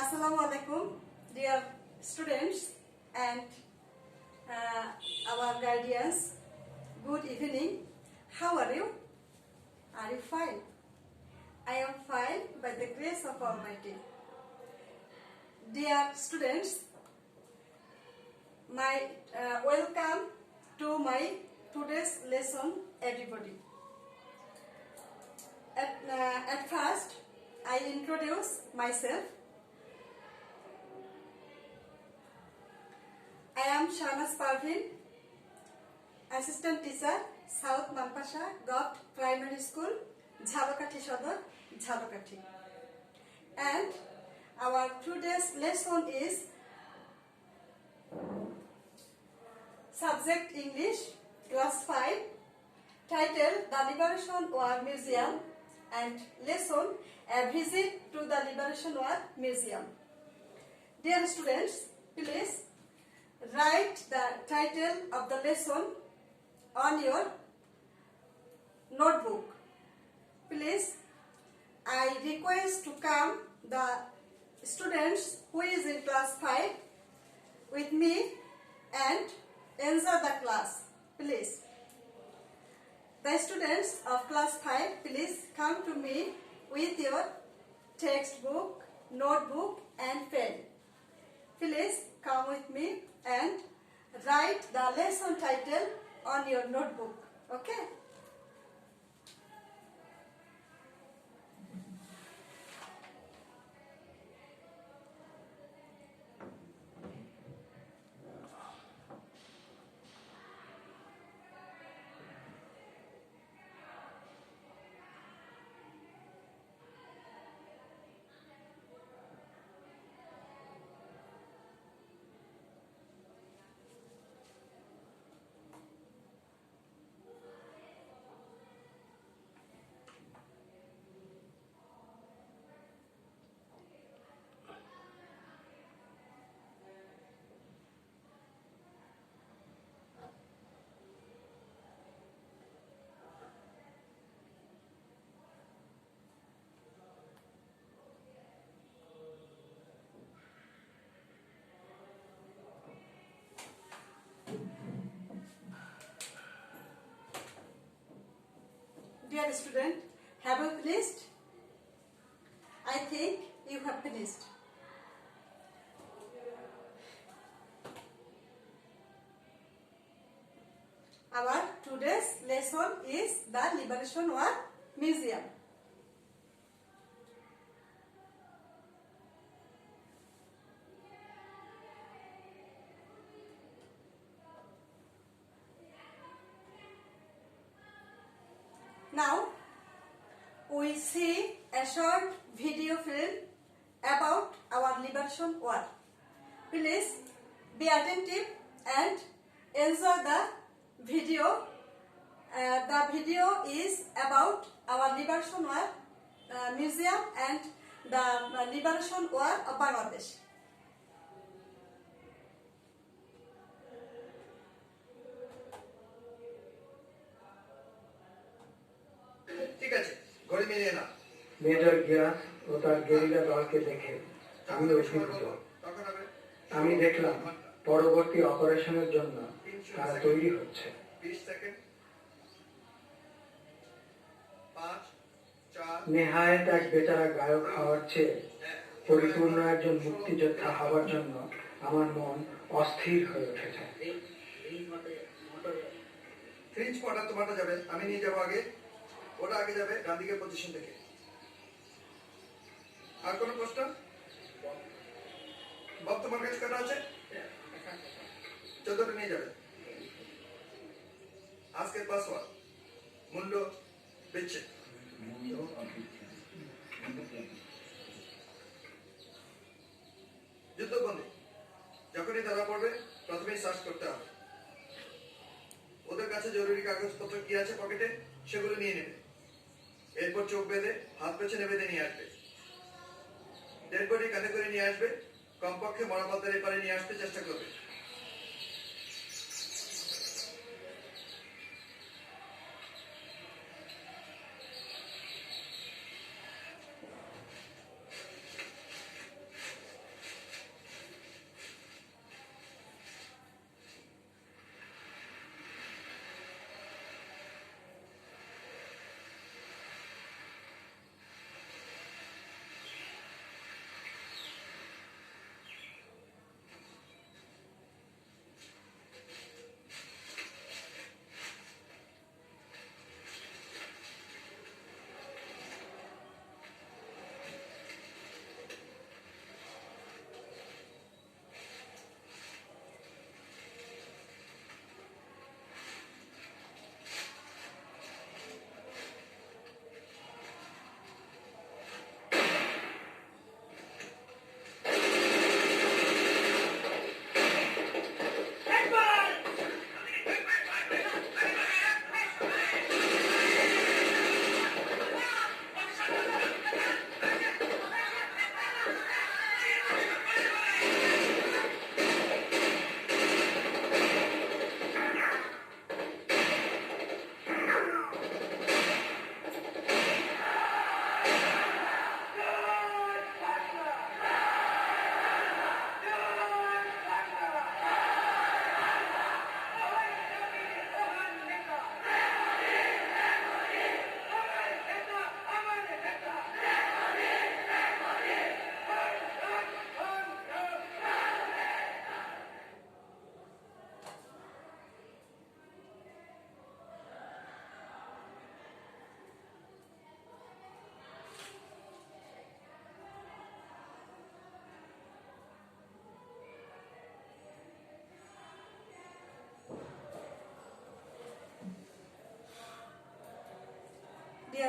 Assalamu alaikum, dear students and our guardians. Good evening. How are you? Are you fine? I am fine by the grace of Almighty. Dear students, my welcome to my today's lesson, everybody. At first, I introduce myself. I am Shahanaj Pervin, Assistant Teacher, South Mampasha, Gov Primary School, Jhalokati Sodor, Jhalokati. And our today's lesson is Subject English, Class 5, titled The Liberation War Museum, and lesson A Visit to the Liberation War Museum. Dear students, please write the title of the lesson on your notebook. Please, I request to come the students who is in class 5 with me and answer the class. Please. The students of class 5, please come to me with your textbook, notebook and pen. Please come with me and write the lesson title on your notebook. Okay? Dear student, have you finished? I think you have finished. Our today's lesson is the Liberation War Museum. Now, we see a short video film about our Liberation War. Please be attentive and enjoy the video. The video is about our Liberation War Museum and the Liberation War of Bangladesh. Major Giyas ও তার guerrilla দলকে দেখে আমি অভিভূত। আমি দেখলাম পরবর্তী অপারেশনের জন্য তারা তৈরি হচ্ছে। নেহায়েত এক বেচারা গায়ক হওয়ার চেয়ে পরিপূর্ণ একজন মুক্তিযোদ্ধা হওয়ার জন্য আমার মন অস্থির হয়ে উঠেছে। ফ্রিজ কটা তোমারটা যাবে, আমি নিয়ে যাবো আগে, ওটা আগে যাবে ডান দিকের পজিশন থেকে। আর কোনো প্রশ্ন? বব তোমার কাছে কটা আছে? 14টা নিয়ে যাবে। আজকের পাসওয়ার্ড মূল্য বিচ্ছেদ। যুদ্ধবন্দী যখনই ধরা পড়বে প্রথমেই সার্চ করতে হবে। ওদের কাছে জরুরি কাগজপত্র কি আছে পকেটে সেগুলো নিয়ে নেবে। এরপর চোখ বেঁধে হাত পেছনে বেঁধে নিয়ে আসবে। ডেড বডি কাঁধে করে নিয়ে আসবে। কমপক্ষে মরাপথের এপারে নিয়ে আসতে চেষ্টা করবে।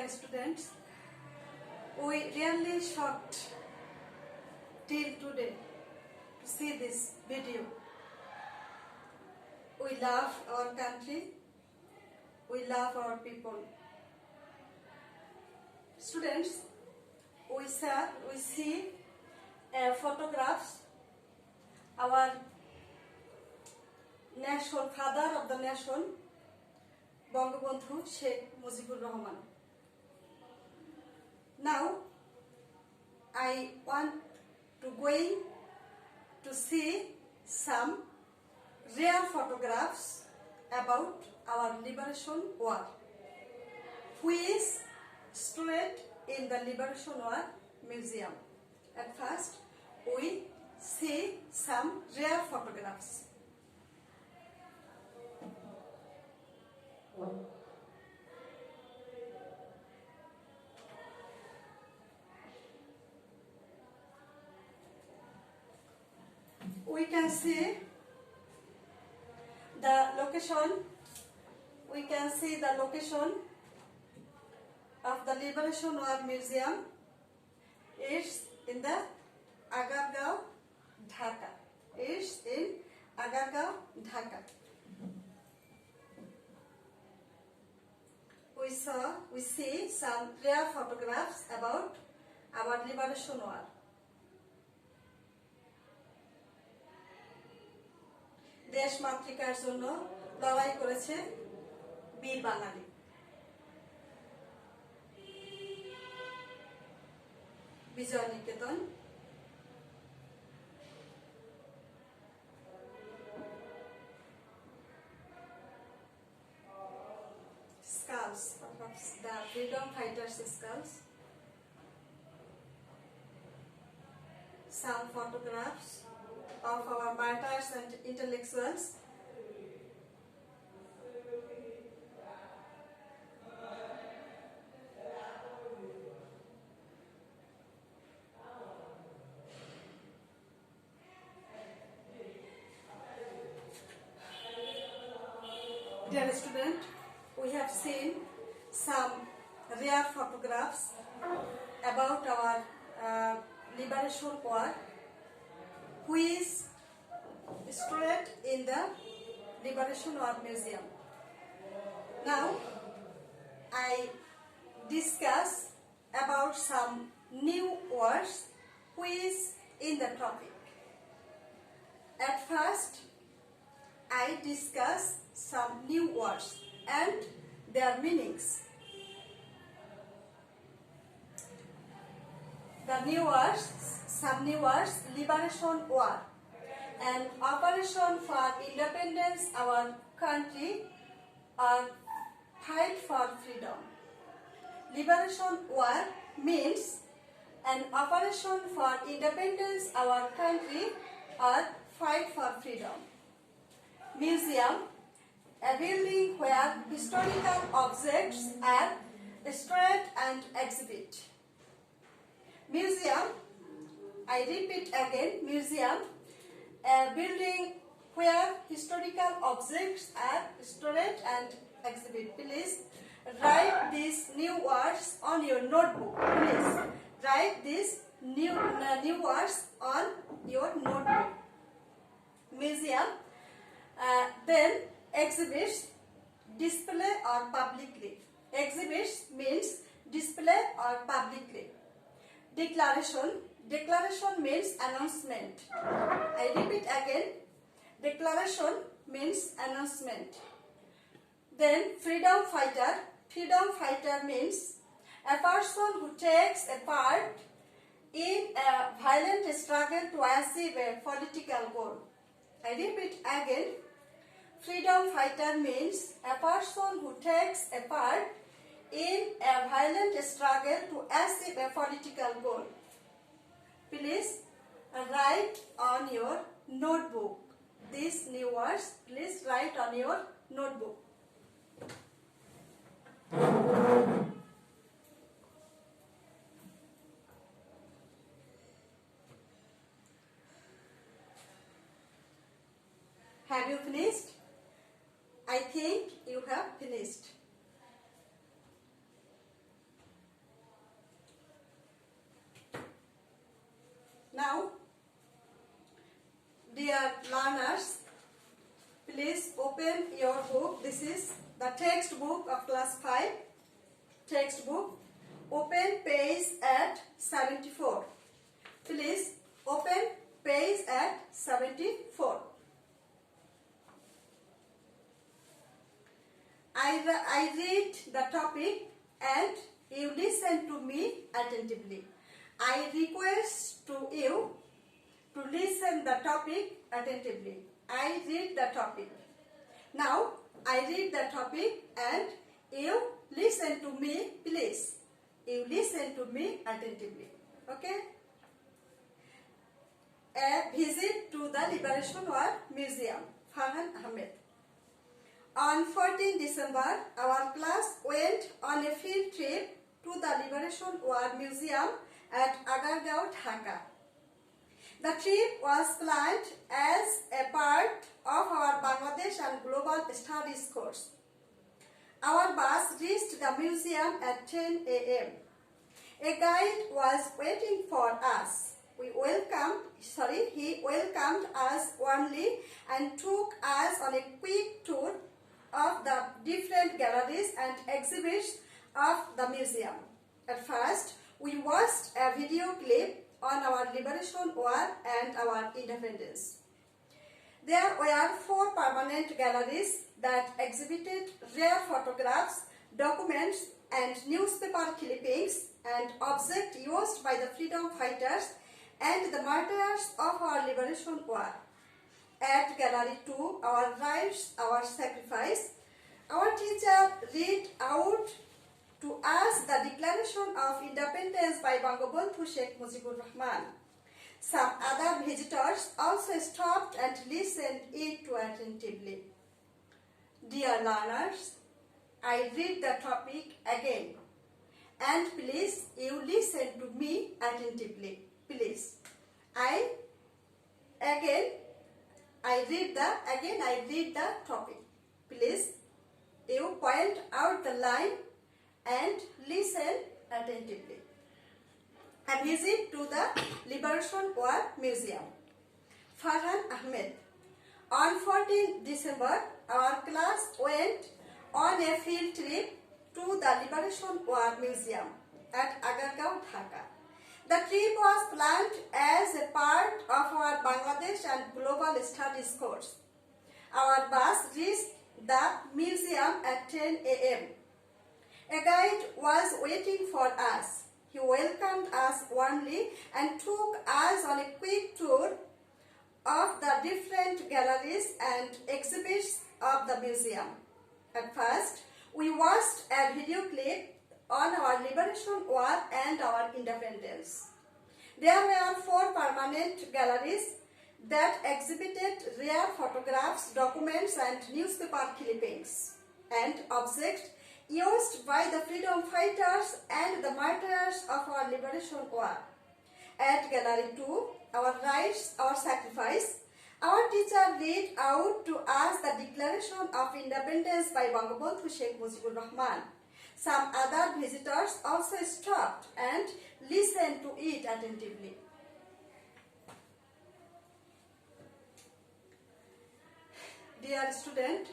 Dear students, we really shocked till today to see this video. We love our country, we love our people. Students, we see photographs, our nation, father of the nation, Bangabandhu Sheikh Mujibur Rahman. Now, I want to going to see some rare photographs about our liberation war, which is stored in the Liberation War Museum. At first, we see some rare photographs. We can see the location. We can see the location of the Liberation War Museum. It's in the Agargaon, Dhaka. It's in Agargaon, Dhaka. We see some rare photographs about our Liberation War. দেশ মাতৃকার জন্য লড়াই করেছে বীর বাঙালি। বিজয় নিকেতন, skulls, the freedom fighters' skulls, some photographs of our martyrs and intellectuals. Dear student, we have seen some rare photographs about our Liberation War, which is stored in the Liberation War Museum. Now, I discuss about some new words which is in the topic. At first, I discuss some new words and their meanings. Some new words, Liberation War, an operation for independence our country or fight for freedom. Liberation War means an operation for independence our country or fight for freedom. Museum, a building where historical objects are stored and exhibit. Museum, I repeat again, museum, a building where historical objects are stored and exhibit. Please write these new words on your notebook. Please write these new words on your notebook. Museum, then exhibits, display or publicly. Exhibits means display or publicly. Declaration, declaration means announcement. I repeat again, declaration means announcement. Then freedom fighter, freedom fighter means a person who takes a part in a violent struggle to achieve a political goal. I repeat again, freedom fighter means a person who takes a part in a violent struggle to achieve a political goal. Please write on your notebook these new words. Please write on your notebook. Have you finished? I think you have finished. learners, please open your book. This is the textbook of class 5. Textbook. Open page at 74. Please open page at 74. I read the topic and you listen to me attentively. I request to you to listen the topic attentively. I read the topic. Now I read the topic and you listen to me, please. You listen to me attentively. Okay? A visit to the Liberation War Museum. Farhan Ahmed. On 14 December, our class went on a field trip to the Liberation War Museum at Agargaon, Dhaka. The trip was planned as a part of our Bangladesh and Global Studies course. Our bus reached the museum at 10 a.m. A guide was waiting for us. He welcomed us warmly and took us on a quick tour of the different galleries and exhibits of the museum. At first, we watched a video clip on our Liberation War and our independence. There were 4 permanent galleries that exhibited rare photographs, documents, and newspaper clippings and objects used by the freedom fighters and the martyrs of our Liberation War. At Gallery 2, Our Rights, Our Sacrifice, our teacher read out to us the Declaration of Independence by Bangabandhu Sheikh Mujibur Rahman. Some other visitors also stopped and listened it to attentively. Dear learners, I read the topic again, and please you listen to me attentively. Please, I read the topic. Please, you point out the line and listen attentively. A visit to the Liberation War Museum. Farhan Ahmed. On 14 December, our class went on a field trip to the Liberation War Museum at Agargaon, Dhaka. The trip was planned as a part of our Bangladesh and Global Studies course. Our bus reached the museum at 10 a.m. A guide was waiting for us. He welcomed us warmly and took us on a quick tour of the different galleries and exhibits of the museum. At first, we watched a video clip on our Liberation War and our independence. There were 4 permanent galleries that exhibited rare photographs, documents, and newspaper clippings and objects used by the freedom fighters and the martyrs of our Liberation War. At Gallery 2, Our Rights, Our Sacrifice, our teacher read out to us the Declaration of Independence by Bangabandhu Sheikh Mujibur Rahman. Some other visitors also stopped and listened to it attentively. Dear student,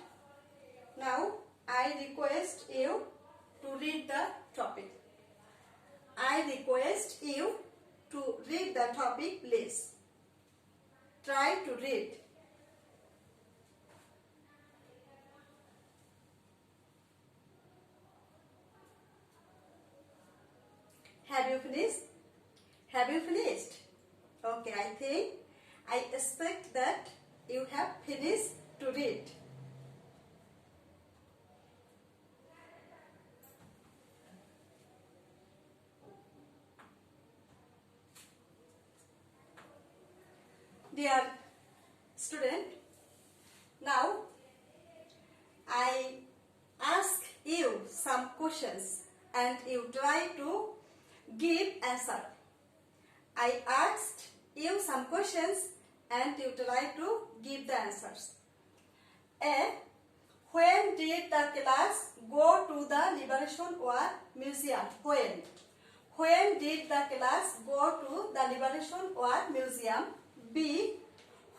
now I request you to read the topic. I request you to read the topic, please. Try to read. Have you finished? Have you finished? Okay, I expect that you have finished to read. Dear student, now I ask you some questions and you try to give answer. I asked you some questions and you try to give the answers. A. When did the class go to the Liberation War Museum? When? When did the class go to the Liberation War Museum? B.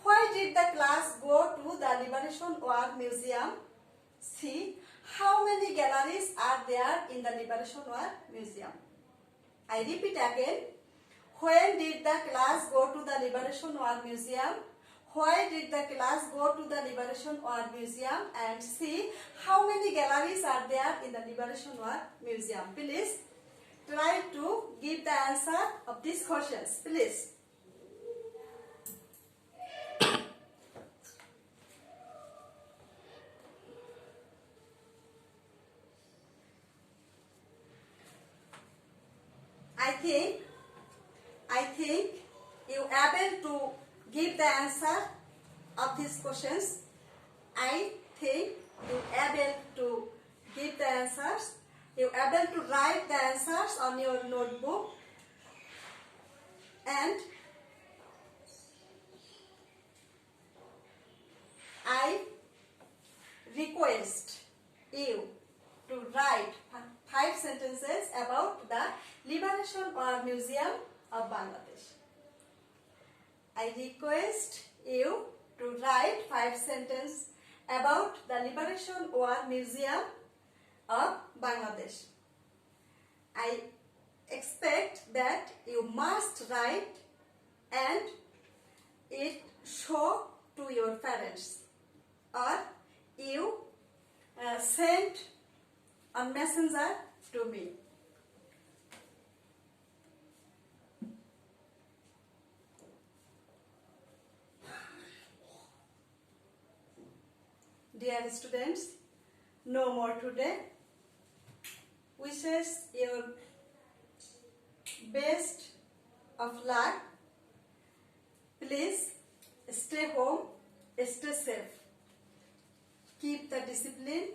Why did the class go to the Liberation War Museum? C. How many galleries are there in the Liberation War Museum? I repeat again. When did the class go to the Liberation War Museum? Why did the class go to the Liberation War Museum? And C. How many galleries are there in the Liberation War Museum? Please try to give the answer of these questions. Please. I think you are able to give the answer of these questions. I think you are able to give the answers. You are able to write the answers on your notebook. And I request you to write 5 sentences about the Liberation War Museum of Bangladesh. I request you to write 5 sentences about the Liberation War Museum of Bangladesh. I expect that you must write and it show to your parents, or you send on messenger to me. Dear students, no more today. Wishes your best of luck. Please stay home, stay safe. Keep the discipline,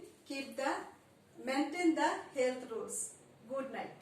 maintain the health rules. Good night.